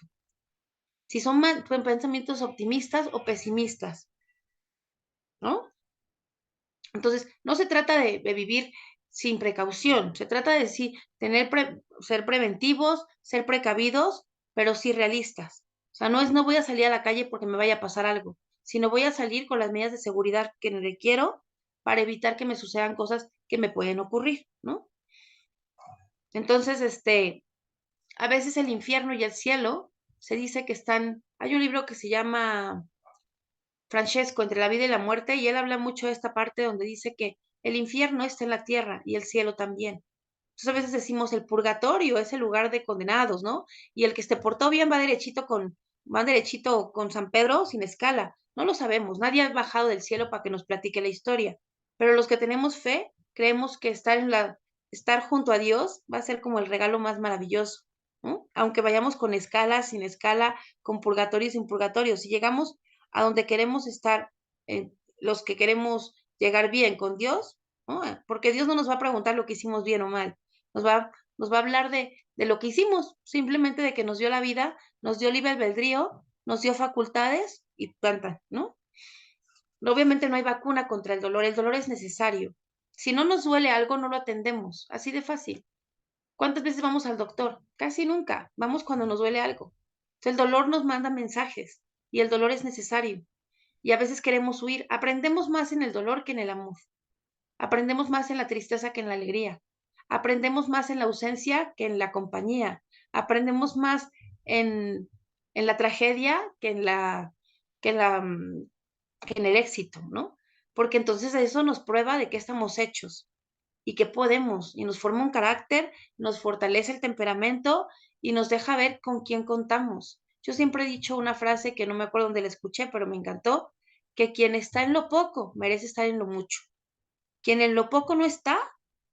si son pensamientos optimistas o pesimistas, ¿no? Entonces, no se trata de vivir sin precaución, se trata de sí, ser preventivos, ser precavidos, pero sí realistas. O sea, no es no voy a salir a la calle porque me vaya a pasar algo, sino voy a salir con las medidas de seguridad que requiero para evitar que me sucedan cosas que me pueden ocurrir, ¿no? Entonces, a veces el infierno y el cielo se dice que están, hay un libro que se llama Francesco, entre la vida y la muerte, y él habla mucho de esta parte donde dice que el infierno está en la tierra y el cielo también. O Entonces a veces decimos el purgatorio es el lugar de condenados, ¿no? Y el que se portó bien va derechito con San Pedro sin escala. No lo sabemos, nadie ha bajado del cielo para que nos platique la historia. Pero los que tenemos fe, creemos que estar junto a Dios va a ser como el regalo más maravilloso, ¿no? Aunque vayamos con escala, sin escala, con purgatorio, sin purgatorio. Si llegamos a donde queremos estar, los que queremos llegar bien con Dios, ¿no? Porque Dios no nos va a preguntar lo que hicimos bien o mal, nos va a hablar de lo que hicimos, simplemente de que nos dio la vida, nos dio libre albedrío, nos dio facultades y tanta, ¿no? Obviamente no hay vacuna contra el dolor es necesario. Si no nos duele algo, no lo atendemos, así de fácil. ¿Cuántas veces vamos al doctor? Casi nunca, vamos cuando nos duele algo. Entonces, el dolor nos manda mensajes y el dolor es necesario. Y a veces queremos huir. Aprendemos más en el dolor que en el amor. Aprendemos más en la tristeza que en la alegría. Aprendemos más en la ausencia que en la compañía. Aprendemos más en la tragedia que en la, mm, que en el éxito, ¿no? Porque entonces eso nos prueba de qué estamos hechos y qué podemos, y nos forma un carácter, nos fortalece el temperamento y nos deja ver con quién contamos. Yo siempre he dicho una frase que no me acuerdo dónde la escuché, pero me encantó, que quien está en lo poco merece estar en lo mucho. Quien en lo poco no está,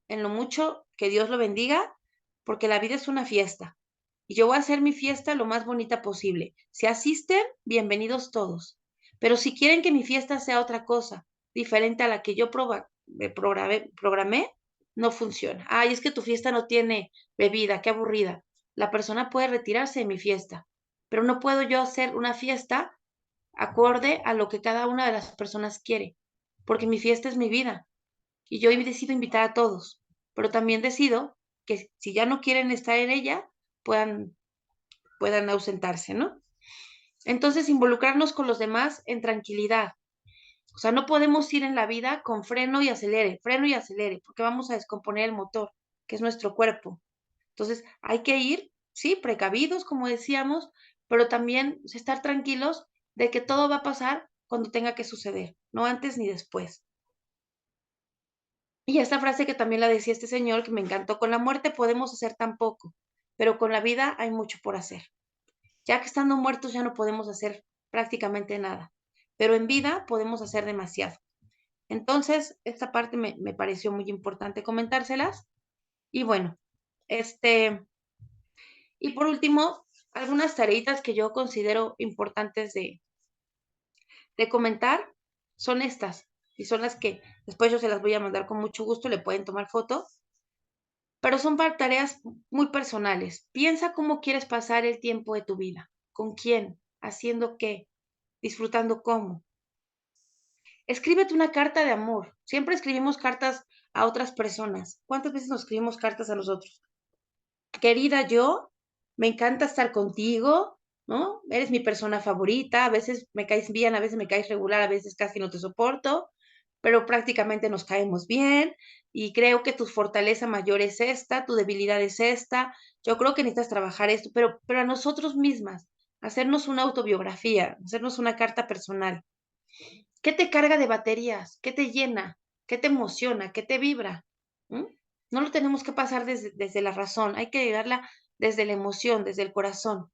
en lo mucho, que Dios lo bendiga, porque la vida es una fiesta. Y yo voy a hacer mi fiesta lo más bonita posible. Si asisten, bienvenidos todos. Pero si quieren que mi fiesta sea otra cosa, diferente a la que yo programé, no funciona. Ay, es que tu fiesta no tiene bebida, qué aburrida. La persona puede retirarse de mi fiesta, pero no puedo yo hacer una fiesta acorde a lo que cada una de las personas quiere, porque mi fiesta es mi vida y yo decido invitar a todos, pero también decido que si ya no quieren estar en ella, puedan, puedan ausentarse, ¿no? Entonces, involucrarnos con los demás en tranquilidad. O sea, no podemos ir en la vida con freno y acelere, porque vamos a descomponer el motor, que es nuestro cuerpo. Entonces, hay que ir, sí, precavidos, como decíamos, pero también estar tranquilos de que todo va a pasar cuando tenga que suceder, no antes ni después. Y esta frase que también la decía este señor, que me encantó, con la muerte podemos hacer tan poco, pero con la vida hay mucho por hacer. Ya que estando muertos ya no podemos hacer prácticamente nada, pero en vida podemos hacer demasiado. Entonces, esta parte me pareció muy importante comentárselas. Y bueno, y por último, algunas tareitas que yo considero importantes de comentar son estas, y son las que después yo se las voy a mandar con mucho gusto, le pueden tomar foto, pero son para tareas muy personales. Piensa cómo quieres pasar el tiempo de tu vida, con quién, haciendo qué, disfrutando cómo. Escríbete una carta de amor. Siempre escribimos cartas a otras personas. ¿Cuántas veces nos escribimos cartas a nosotros? Querida yo, me encanta estar contigo, ¿no? Eres mi persona favorita, a veces me caes bien, a veces me caes regular, a veces casi no te soporto, pero prácticamente nos caemos bien y creo que tu fortaleza mayor es esta, tu debilidad es esta, yo creo que necesitas trabajar esto, pero a nosotros mismas, hacernos una autobiografía, hacernos una carta personal. ¿Qué te carga de baterías? ¿Qué te llena? ¿Qué te emociona? ¿Qué te vibra? ¿Mm? No lo tenemos que pasar desde la razón, hay que llegarla desde la emoción, desde el corazón,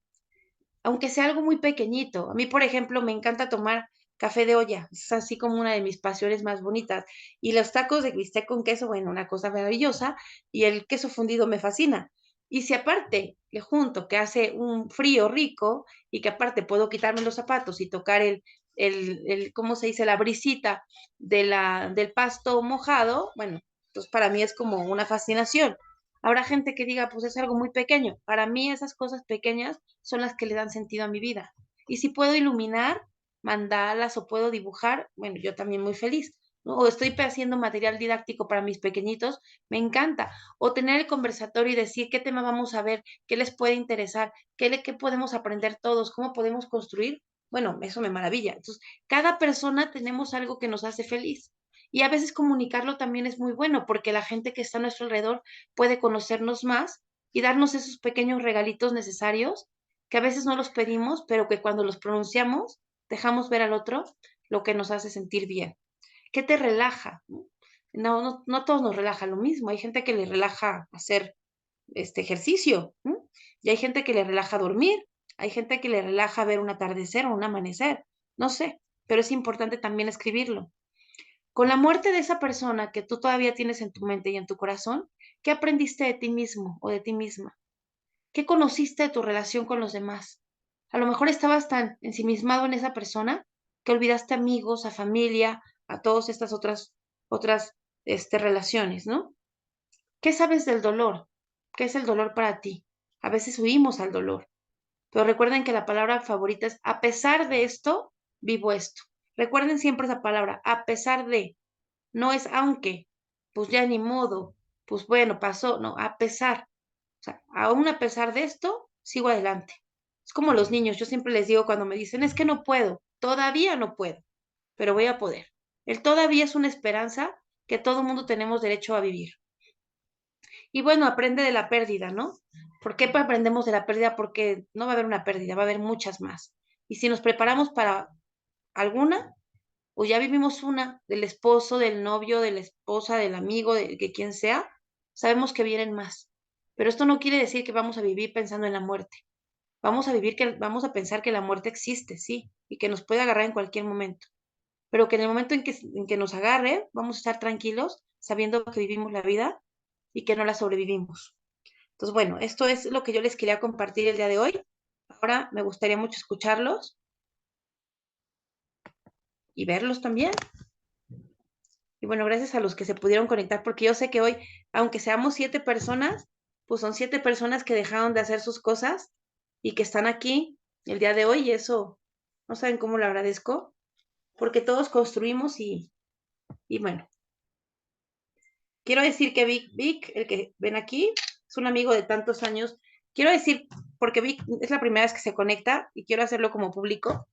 aunque sea algo muy pequeñito. A mí, por ejemplo, me encanta tomar café de olla, es así como una de mis pasiones más bonitas. Y los tacos de bistec con queso, bueno, una cosa maravillosa, y el queso fundido me fascina. Y si aparte le junto que hace un frío rico y que aparte puedo quitarme los zapatos y tocar ¿cómo se dice? La brisita del pasto mojado, bueno, entonces para mí es como una fascinación. Habrá gente que diga, pues es algo muy pequeño. Para mí esas cosas pequeñas son las que le dan sentido a mi vida. Y si puedo iluminar mandalas o puedo dibujar, bueno, yo también muy feliz, ¿no? O estoy haciendo material didáctico para mis pequeñitos, me encanta. O tener el conversatorio y decir qué tema vamos a ver, qué les puede interesar, qué podemos aprender todos, cómo podemos construir. Bueno, eso me maravilla. Entonces, cada persona tenemos algo que nos hace feliz. Y a veces comunicarlo también es muy bueno porque la gente que está a nuestro alrededor puede conocernos más y darnos esos pequeños regalitos necesarios que a veces no los pedimos, pero que cuando los pronunciamos dejamos ver al otro lo que nos hace sentir bien. ¿Qué te relaja? no a todos nos relaja lo mismo. Hay gente que le relaja hacer ejercicio, ¿m? Y hay gente que le relaja dormir, hay gente que le relaja ver un atardecer o un amanecer, no sé, pero es importante también escribirlo. Con la muerte de esa persona que tú todavía tienes en tu mente y en tu corazón, ¿qué aprendiste de ti mismo o de ti misma? ¿Qué conociste de tu relación con los demás? A lo mejor estabas tan ensimismado en esa persona que olvidaste amigos, a familia, a todas estas otras relaciones, ¿no? ¿Qué sabes del dolor? ¿Qué es el dolor para ti? A veces huimos al dolor, pero recuerden que la palabra favorita es a pesar de esto, vivo esto. Recuerden siempre esa palabra, a pesar de, no es aunque, pues ya ni modo, pues bueno, pasó, no, a pesar. O sea, aún a pesar de esto, sigo adelante. Es como los niños, yo siempre les digo cuando me dicen, es que no puedo, todavía no puedo, pero voy a poder. El todavía es una esperanza que todo mundo tenemos derecho a vivir. Y bueno, aprende de la pérdida, ¿no? ¿Por qué aprendemos de la pérdida? Porque no va a haber una pérdida, va a haber muchas más. Y si nos preparamos para alguna, o ya vivimos una, del esposo, del novio, de la esposa, del amigo, de que quien sea, sabemos que vienen más. Pero esto no quiere decir que vamos a vivir pensando en la muerte. Vamos a pensar que la muerte existe, sí, y que nos puede agarrar en cualquier momento. Pero que en el momento en que nos agarre, vamos a estar tranquilos, sabiendo que vivimos la vida y que no la sobrevivimos. Entonces, bueno, esto es lo que yo les quería compartir el día de hoy. Ahora me gustaría mucho escucharlos y verlos también. Y bueno, gracias a los que se pudieron conectar, porque yo sé que hoy, aunque seamos 7 personas, pues son 7 personas que dejaron de hacer sus cosas y que están aquí el día de hoy y eso, no saben cómo lo agradezco, porque todos construimos y bueno, quiero decir que Vic, el que ven aquí, es un amigo de tantos años. Quiero decir, porque Vic es la primera vez que se conecta y quiero hacerlo como público.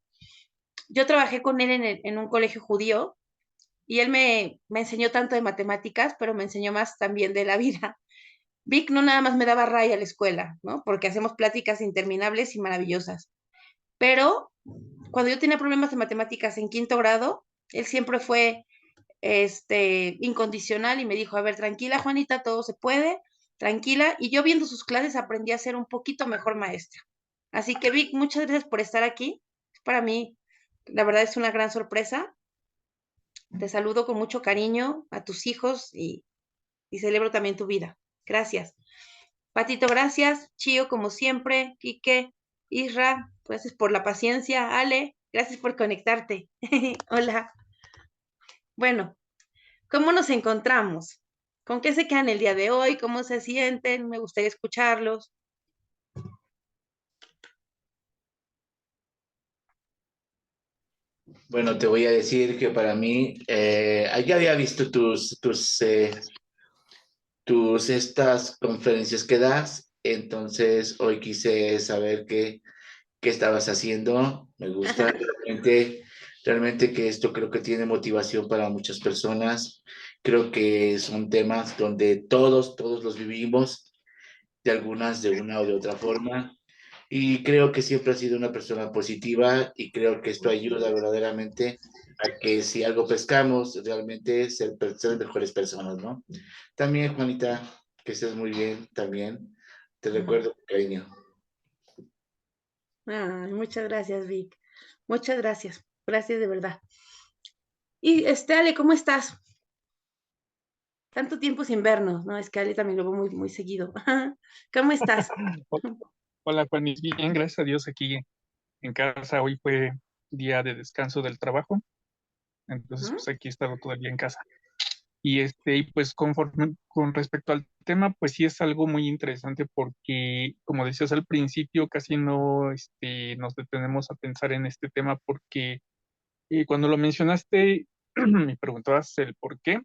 Yo trabajé con él en un colegio judío y él me enseñó tanto de matemáticas, pero me enseñó más también de la vida. Vic no nada más me daba raya a la escuela, ¿no? Porque hacemos pláticas interminables y maravillosas. Pero cuando yo tenía problemas de matemáticas en quinto grado, él siempre fue incondicional y me dijo, a ver, tranquila, Juanita, todo se puede, tranquila. Y yo viendo sus clases aprendí a ser un poquito mejor maestra. Así que Vic, muchas gracias por estar aquí. Para mí, la verdad es una gran sorpresa. Te saludo con mucho cariño a tus hijos y celebro también tu vida. Gracias. Patito, gracias. Chío, como siempre. Quique, Isra, gracias por la paciencia. Ale, gracias por conectarte. Hola. Bueno, ¿cómo nos encontramos? ¿Con qué se quedan el día de hoy? ¿Cómo se sienten? Me gustaría escucharlos. Bueno, te voy a decir que para mí, ya había visto tus estas conferencias que das, entonces hoy quise saber qué estabas haciendo. Me gusta realmente que esto creo que tiene motivación para muchas personas. Creo que son temas donde todos los vivimos, de una o de otra forma. Y creo que siempre has sido una persona positiva y creo que esto ayuda verdaderamente a que si algo pescamos, realmente ser mejores personas, ¿no? También, Juanita, que estés muy bien, también. Te recuerdo con cariño. Ay, muchas gracias, Vic. Muchas gracias. Gracias de verdad. Y Ale, ¿cómo estás? Tanto tiempo sin vernos, ¿no? Es que Ale también lo veo muy, muy seguido. ¿Cómo estás? Hola, Juanis, bien, gracias a Dios aquí en casa. Hoy fue día de descanso del trabajo, entonces Ujú. pues aquí he estado todo el día en casa. Y pues conforme con respecto al tema, pues sí es algo muy interesante porque, como decías al principio, casi no nos detenemos a pensar en este tema porque cuando lo mencionaste, me preguntabas el por qué,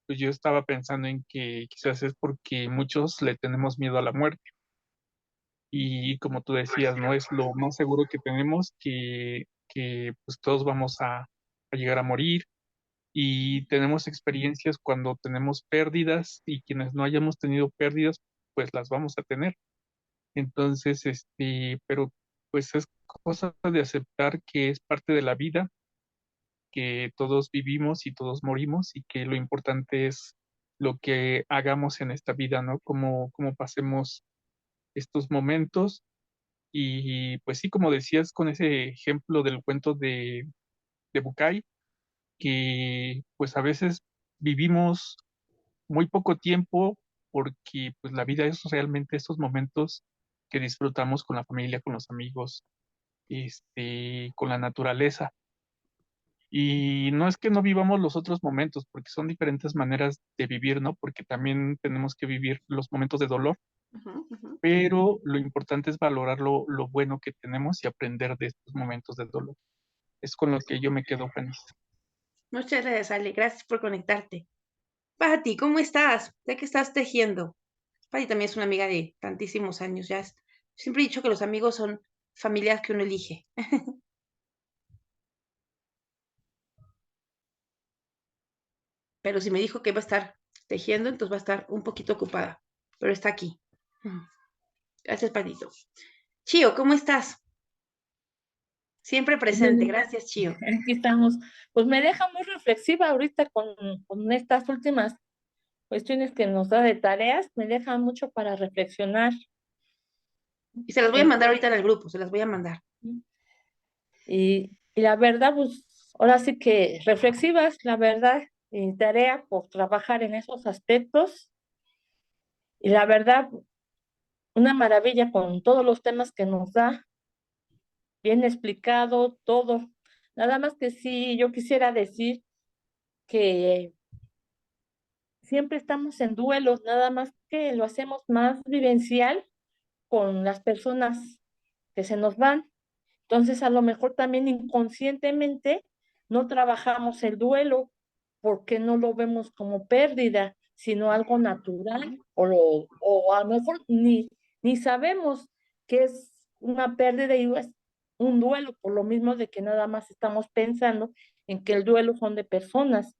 pues yo estaba pensando en que quizás es porque muchos le tenemos miedo a la muerte. Y como tú decías, ¿no? Es lo más seguro que tenemos que pues todos vamos a llegar a morir y tenemos experiencias cuando tenemos pérdidas y quienes no hayamos tenido pérdidas, pues las vamos a tener. Entonces, pero pues es cosa de aceptar que es parte de la vida, que todos vivimos y todos morimos y que lo importante es lo que hagamos en esta vida, ¿no? Cómo pasemos estos momentos. Y pues sí, como decías con ese ejemplo del cuento de Bucay, que pues a veces vivimos muy poco tiempo porque pues la vida es realmente estos momentos que disfrutamos con la familia, con los amigos, con la naturaleza. Y no es que no vivamos los otros momentos, porque son diferentes maneras de vivir, ¿no? Porque también tenemos que vivir los momentos de dolor, Ujú, ujú. pero lo importante es valorar lo bueno que tenemos y aprender de estos momentos de dolor. Es con lo que yo me quedo feliz. Muchas gracias, Ale. Gracias por conectarte. Pati, ¿cómo estás? ¿De qué estás tejiendo? Pati también es una amiga de tantísimos años. Siempre he dicho que los amigos son familias que uno elige. Pero si me dijo que va a estar tejiendo, entonces va a estar un poquito ocupada. Pero está aquí. Gracias, Patito. Chío, ¿cómo estás? Siempre presente. Bien, Gracias, Chío. aquí estamos. Pues me deja muy reflexiva ahorita con estas últimas cuestiones que nos da de tareas, me deja mucho para reflexionar. Y se las voy a Eh, mandar ahorita en el grupo, se las voy a mandar. y la verdad, pues ahora sí que reflexivas, la verdad, tarea por trabajar en esos aspectos. Y la verdad, una maravilla con todos los temas que nos da, bien explicado todo. Nada más que sí, yo quisiera decir que siempre estamos en duelos, nada más que lo hacemos más vivencial con las personas que se nos van. Entonces, a lo mejor también inconscientemente no trabajamos el duelo porque no lo vemos como pérdida, sino algo natural, o a lo mejor ni sabemos que es una pérdida y es un duelo, por lo mismo de que nada más estamos pensando en que el duelo son de personas,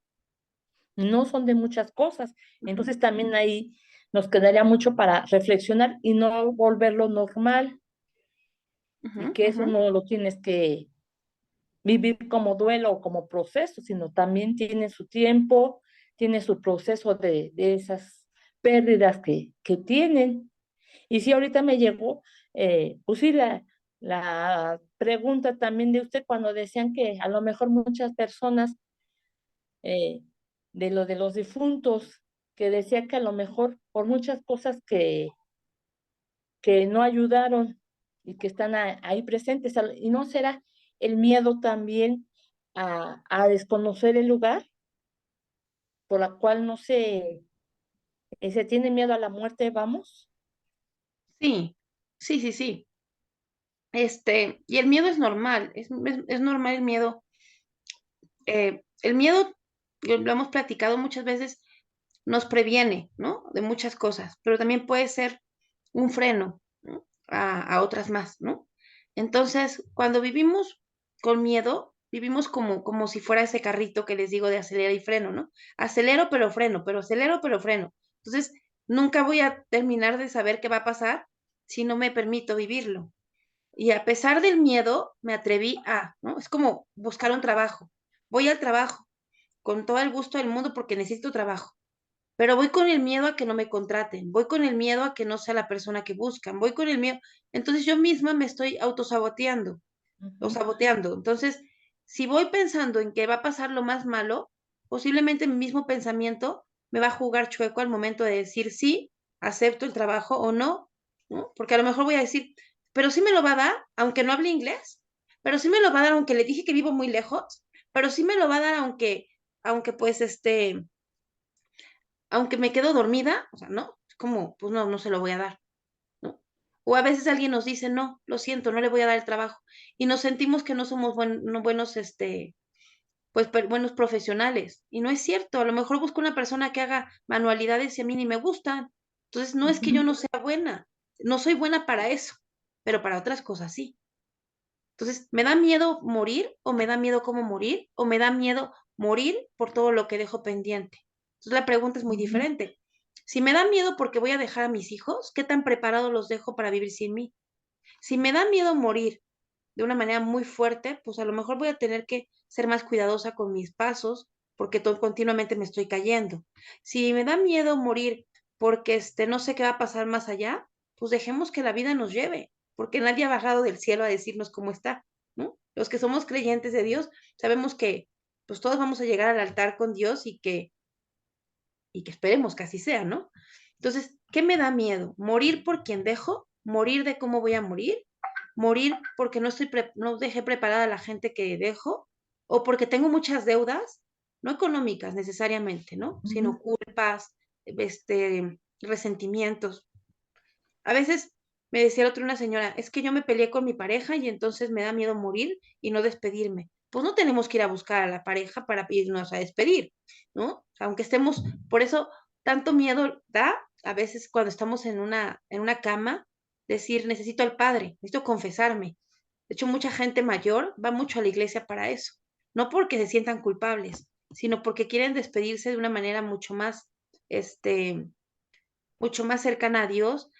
no son de muchas cosas. Entonces también ahí nos quedaría mucho para reflexionar y no volverlo normal, y Ujú, que eso ujú. no lo tienes que vivir como duelo o como proceso, sino también tiene su tiempo, tiene su proceso de esas pérdidas que tienen. Y sí, ahorita me llegó, pues sí, la pregunta también de usted cuando decían que a lo mejor muchas personas, eh, de lo de los difuntos, que decía que a lo mejor por muchas cosas que no ayudaron y que están ahí presentes. Y no será el miedo también a desconocer el lugar, por la cual no se tiene miedo a la muerte, vamos. Sí, sí, sí, sí. Y el miedo es normal, es normal el miedo. El miedo, lo hemos platicado muchas veces, nos previene, ¿no? De muchas cosas, pero también puede ser un freno, ¿no? A otras más, ¿no? Entonces, cuando vivimos con miedo, vivimos como si fuera ese carrito que les digo de acelera y freno, ¿no? Acelero pero freno, pero acelero pero freno. Entonces, nunca voy a terminar de saber qué va a pasar si no me permito vivirlo. Y a pesar del miedo, me atreví ¿no? Es como buscar un trabajo. Voy al trabajo con todo el gusto del mundo porque necesito trabajo, pero voy con el miedo a que no me contraten, voy con el miedo a que no sea la persona que buscan, voy con el miedo. Entonces yo misma me estoy autosaboteando o Ujú. saboteando. Entonces, si voy pensando en que va a pasar lo más malo, posiblemente mi mismo pensamiento me va a jugar chueco al momento de decir sí, acepto el trabajo o no, ¿no? Porque a lo mejor voy a decir, pero sí me lo va a dar, aunque no hable inglés, pero sí me lo va a dar, aunque le dije que vivo muy lejos, pero sí me lo va a dar, aunque pues aunque me quedo dormida, o sea, no, es como, pues no, no se lo voy a dar, ¿no? O a veces alguien nos dice, no, lo siento, no le voy a dar el trabajo, y nos sentimos que no somos no buenos, pues buenos profesionales, y no es cierto, a lo mejor busco una persona que haga manualidades y a mí ni me gustan, entonces no es que yo Ujú. no sea buena, no soy buena para eso, pero para otras cosas sí. Entonces, ¿me da miedo morir o me da miedo cómo morir o me da miedo morir por todo lo que dejo pendiente? Entonces, la pregunta es muy Ujú. diferente. Si me da miedo porque voy a dejar a mis hijos, ¿qué tan preparados los dejo para vivir sin mí? Si me da miedo morir de una manera muy fuerte, pues a lo mejor voy a tener que ser más cuidadosa con mis pasos, porque continuamente me estoy cayendo. Si me da miedo morir porque no sé qué va a pasar más allá, pues dejemos que la vida nos lleve, porque nadie ha bajado del cielo a decirnos cómo está, ¿no? Los que somos creyentes de Dios, sabemos que pues todos vamos a llegar al altar con Dios y que esperemos que así sea, ¿no? Entonces, ¿qué me da miedo? ¿Morir por quien dejo? ¿Morir de cómo voy a morir? ¿Morir porque no dejé preparada a la gente que dejo? ¿O porque tengo muchas deudas? No económicas necesariamente, ¿no? Sino culpas, resentimientos. A veces me decía el otro una señora, es que yo me peleé con mi pareja y entonces me da miedo morir y no despedirme. Pues no tenemos que ir a buscar a la pareja para irnos a despedir, ¿no? Aunque estemos, por eso tanto miedo da a veces cuando estamos en una cama, decir, necesito al Padre, necesito confesarme. De hecho, mucha gente mayor va mucho a la iglesia para eso, no porque se sientan culpables, sino porque quieren despedirse de una manera mucho más cercana a Dios,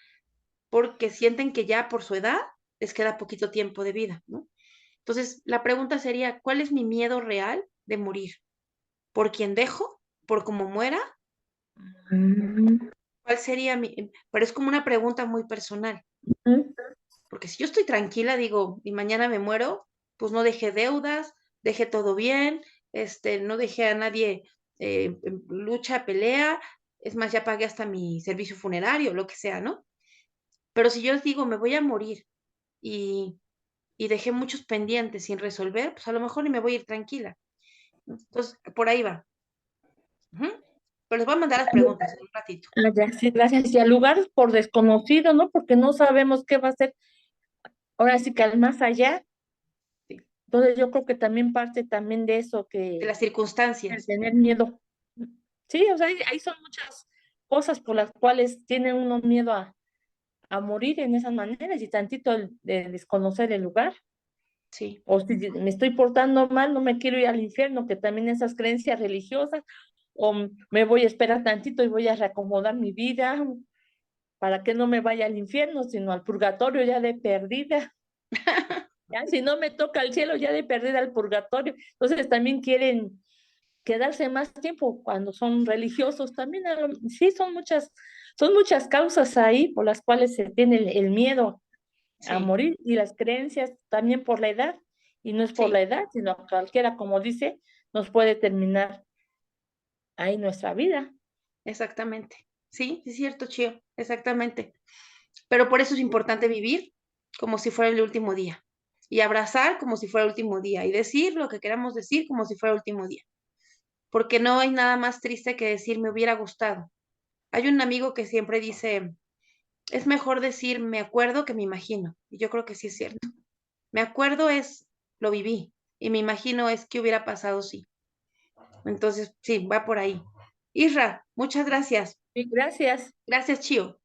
porque sienten que ya por su edad les queda poquito tiempo de vida, ¿no? Entonces, la pregunta sería, ¿cuál es mi miedo real de morir? ¿Por quién dejo? ¿Por cómo muera? ¿Cuál sería Pero es como una pregunta muy personal, porque si yo estoy tranquila, digo, y mañana me muero, pues no dejé deudas, dejé todo bien, no dejé a nadie en lucha, pelea, es más, ya pagué hasta mi servicio funerario, lo que sea, ¿no? Pero si yo les digo, me voy a morir y dejé muchos pendientes sin resolver, pues a lo mejor ni me voy a ir tranquila. Entonces, por ahí va. Pero les voy a mandar las preguntas en un ratito. Ya, sí, gracias. Y a lugares por desconocido, ¿no? Porque no sabemos qué va a ser. Ahora sí que al más allá. Entonces yo creo que también parte también de eso, De que las el circunstancias. tener miedo. Sí, o sea, ahí son muchas cosas por las cuales tiene uno miedo a morir en esas maneras y tantito de desconocer el lugar. Sí, O si me estoy portando mal, no me quiero ir al infierno, que también esas creencias religiosas, o me voy a esperar tantito y voy a reacomodar mi vida para que no me vaya al infierno, sino al purgatorio ya de perdida. Ya, si no me toca el cielo, ya de perdida al purgatorio. Entonces también quieren quedarse más tiempo cuando son religiosos. También, sí, son muchas causas ahí por las cuales se tiene el miedo a sí, morir y las creencias también por la edad. Y no es por sí, la edad, sino cualquiera, como dice, nos puede terminar ahí nuestra vida. exactamente. Sí, es cierto, Chío, exactamente. Pero por eso es importante vivir como si fuera el último día y abrazar como si fuera el último día y decir lo que queramos decir como si fuera el último día. Porque no hay nada más triste que decir me hubiera gustado. Hay un amigo que siempre dice, es mejor decir me acuerdo que me imagino. Y yo creo que sí es cierto. Me acuerdo es lo viví y me imagino es que hubiera pasado sí. Entonces, sí, va por ahí. Isra, muchas gracias. Sí, gracias. Gracias, Chío.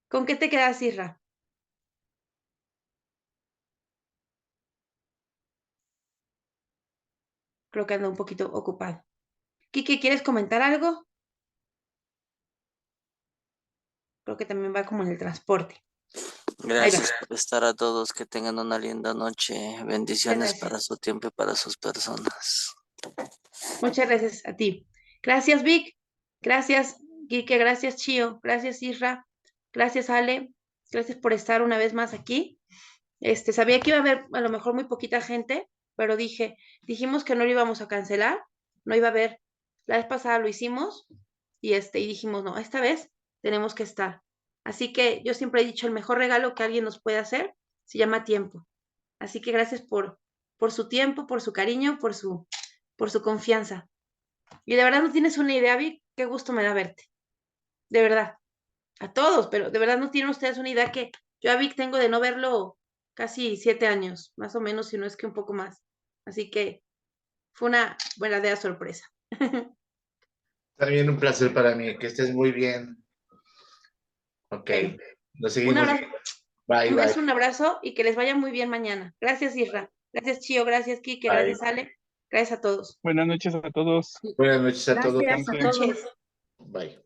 ¿Con qué te quedas, Isra? Creo que anda un poquito ocupado. Kike, ¿quieres comentar algo? Creo que también va como en el transporte. Ahí va. Gracias por estar a todos, que tengan una linda noche. Bendiciones Muchas para gracias. su tiempo y para sus personas. Muchas gracias a ti. Gracias, Vic. Gracias, Kike. Gracias, Chío. Gracias, Isra. Gracias, Ale. Gracias por estar una vez más aquí. Sabía que iba a haber a lo mejor muy poquita gente, pero dijimos que no lo íbamos a cancelar, no iba a haber. La vez pasada lo hicimos y dijimos, no, esta vez tenemos que estar. Así que yo siempre he dicho, el mejor regalo que alguien nos puede hacer se llama tiempo. Así que gracias por su tiempo, por su cariño, por su confianza. Y de verdad no tienes una idea, Vic, qué gusto me da verte. De verdad, a todos, pero de verdad no tienen ustedes una idea que yo a Vic tengo de no verlo casi 7 años, más o menos, si no es que un poco más. Así que fue una verdadera sorpresa. También un placer para mí, que estés muy bien. Ok, Bueno, nos un seguimos. abrazo, Bye, un bye. beso, un abrazo y que les vaya muy bien mañana. Gracias, Isra. Gracias, Chío. Gracias, Kike. Bye. Gracias, Ale. Gracias a todos. Buenas noches a todos. Buenas noches a todos. Gracias a Descansen. todos. Noches. Bye.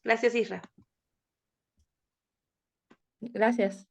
Gracias, Isra. Gracias.